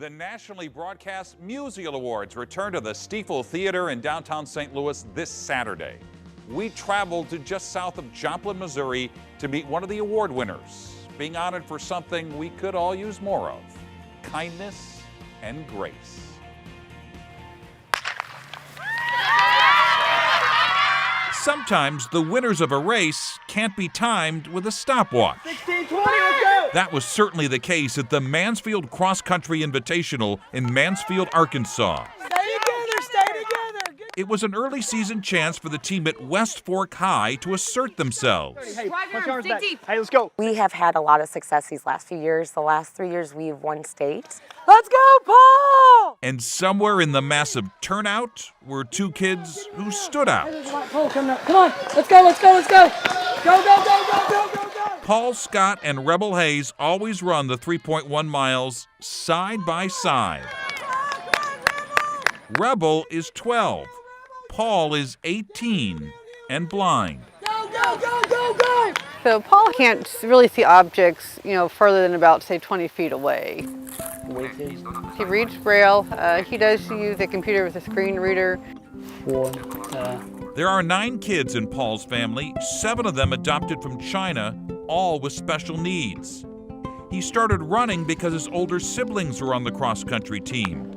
The nationally broadcast Musial Awards return to the Stiefel Theater in downtown St. Louis this Saturday. We traveled to just south of Joplin, Missouri to meet one of the award winners, being honored for something we could all use more of: kindness and grace. Sometimes the winners of a race can't be timed with a stopwatch. 16, 20, let's go! That was certainly the case at the Mansfield Cross-Country Invitational in Mansfield, Arkansas. Stay together, stay together! It was an early season chance for the team at West Fork High to assert themselves. Hey, punch your arms back. Hey, let's go! We have had a lot of success these last few years. The last 3 years we've won state. Let's go, Paul! And somewhere in the massive turnout were two kids who stood out. Paul, come on, let's go, let's go, let's go! Go, go, go, go, go, go, go! Paul Scott and Rebel Hayes always run the 3.1 miles side by side. Rebel is 12. Paul is 18 and blind. Go, go, go, go, go! So Paul can't really see objects, further than about, say, 20 feet away. He reads braille. He does use a computer with a screen reader. There are 9 kids in Paul's family, 7 of them adopted from China, all with special needs. He started running because his older siblings were on the cross-country team,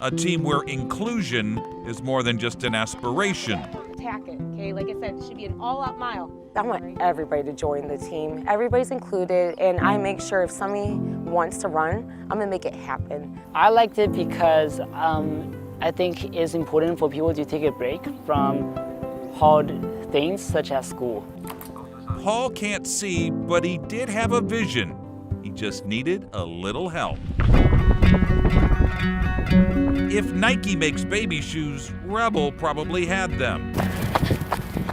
a team where inclusion is more than just an aspiration. Attack it, okay? Like I said, it should be an all-out mile. I want everybody to join the team. Everybody's included, and I make sure if somebody wants to run, I'm gonna make it happen. I liked it because I think it's important for people to take a break from hard things such as school. Paul can't see, but he did have a vision. He just needed a little help. If Nike makes baby shoes, Rebel probably had them.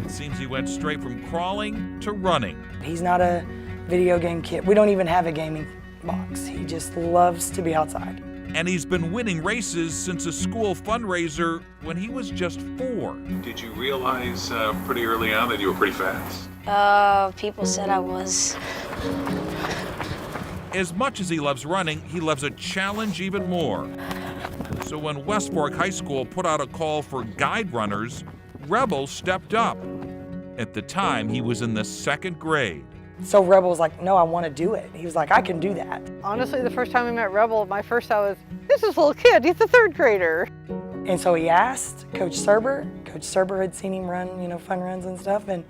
It seems he went straight from crawling to running. He's not a video game kid. We don't even have a gaming box. He just loves to be outside. And he's been winning races since a school fundraiser when he was just 4. Did you realize pretty early on that you were pretty fast? People said I was. As much as he loves running, he loves a challenge even more. So when West Fork High School put out a call for guide runners, Rebel stepped up. At the time, he was in the 2nd grade. So Rebel was like, no, I want to do it. He was like, I can do that. Honestly, the first time we met Rebel, my first thought was, this is a little kid, he's a 3rd grader. And so he asked Coach Surber. Coach Surber had seen him run, fun runs and stuff, and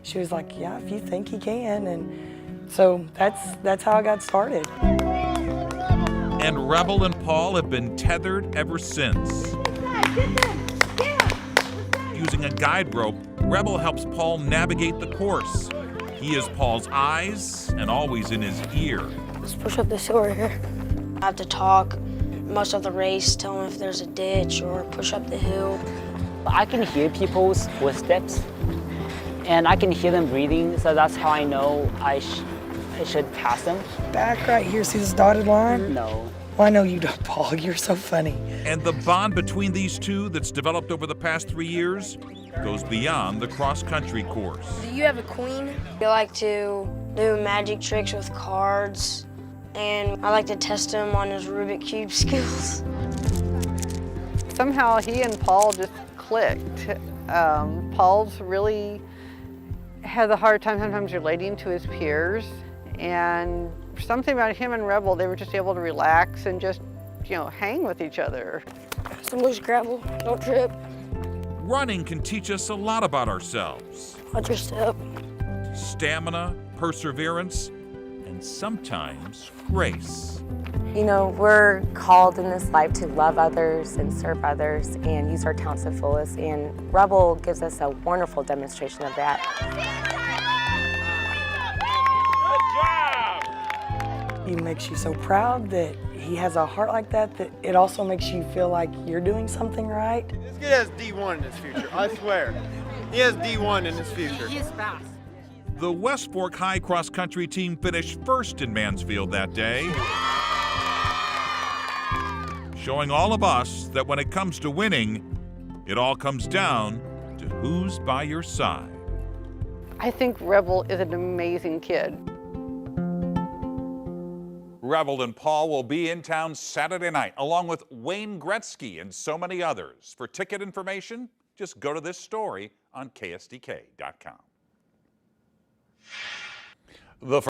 she was like, yeah, if you think he can. And so that's how I got started. And Rebel and Paul have been tethered ever since. Using a guide rope, Rebel helps Paul navigate the course. He is Paul's eyes and always in his ear. Let's push up this hill right here. I have to talk most of the race, tell them if there's a ditch or push up the hill. I can hear people's footsteps, and I can hear them breathing, so that's how I know I should pass them. Back right here, see this dotted line? No. Well, I know you don't, Paul. You're so funny. And the bond between these two that's developed over the past 3 years goes beyond the cross-country course. Do you have a queen? I like to do magic tricks with cards, and I like to test him on his Rubik's Cube skills. Somehow he and Paul just clicked. Paul's really had a hard time sometimes relating to his peers, and something about him and Rebel, they were just able to relax and just, hang with each other. Some loose gravel, don't trip. Running can teach us a lot about ourselves. Watch your step. Stamina, perseverance, and sometimes grace. We're called in this life to love others and serve others and use our talents to the fullest, and Rebel gives us a wonderful demonstration of that. He makes you so proud that he has a heart like that it also makes you feel like you're doing something right. This kid has D1 in his future, I swear. He has D1 in his future. He is fast. The West Fork High cross-country team finished 1st in Mansfield that day, showing all of us that when it comes to winning, it all comes down to who's by your side. I think Rebel is an amazing kid. Revel and Paul will be in town Saturday night, along with Wayne Gretzky and so many others. For ticket information, just go to this story on KSDK.com.